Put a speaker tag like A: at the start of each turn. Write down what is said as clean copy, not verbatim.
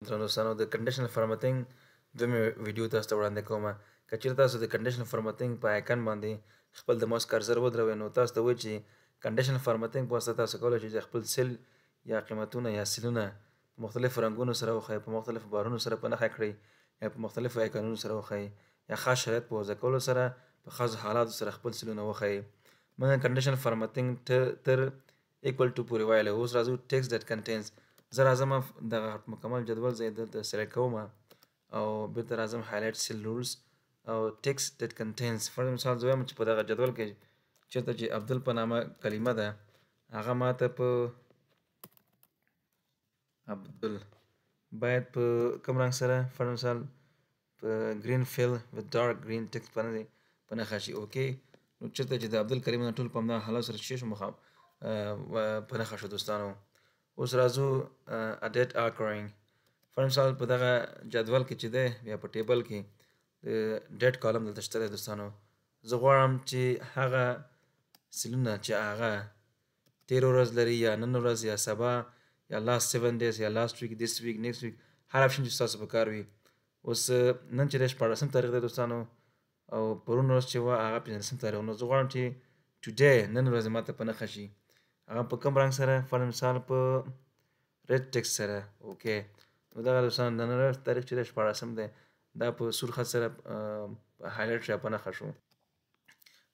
A: درنو دوستانو د کنډیشنل فارمټینګ دویمه ویډیو تاسو ته وړاندې کوم. که چېرته تاسو د کنډیشنل فارمټینګ په آیکن باندې خپل د ماوس کرسر ودروئ نو تاسو ته وایي چې کنډیشنل فارمټینګ په واسطه تاسو کولی شئ چې خپل سیل یا قیمتونه یا سیلونه په مختلفو رنګونو سره وښایئ، په مختلفو بارونو سره په نښه کړئ یا په مختلفو آیکنونو سره وښایئ یا خاص شرایط په وضع کولو سره په خاصو حالاتو سره خپل سیلونه وښایئ. موږ کنډیشنل فارمټینګ تر equal to پورې ویلی. اوس راځو text that contains. زه راځم دغه مکمل جدول زه یې دلته سلیکټ کوم او بېرته راځم highlight cell rules او text that contains. فرض مثال زه وایم چې په دغه جدول کې چېرته چې عبدل په نامه کلمه ده هغه ماته په عبدل باید په کوم رنګ سره فرض مثال په green fill with dark green text باندې په نښه شي. اوکې نو چېرته چې د عبدل کلمه نه ټول په همدغه حالت سره شي شو په نښه شو دوستانو. اوس راځو اډیټ آکرینګ. فر مثال په دغه جدول کې چې دی یا په ټیبل کې د ډیټ کالم دلته شته دی دوستانو. زه غواړم چې هغه سیلونه چې هغه تېره ورځ لري یا نن ورځ یا سبا یا لاست 7 days یا لاست ویک دیس ویک نیکسټ ویک هر اپشن چې ستاسو په کار وي. اوس نن چې دی 14 تاریخ دی دوستانو او پرون ورځ چې وه هغه 15 تاریخ. نو زه غواړم چې ټوډے نن ورځ ماته په نښه شي. هغه په کوم رنګ سره؟ فر مثال په ریډ ټیکسټ سره. اوکې نو دغه دوستانو نن ورځ تاریخ چې دی 14 دی دا په سور خط سره هایلایټ شو یا په نښه شو.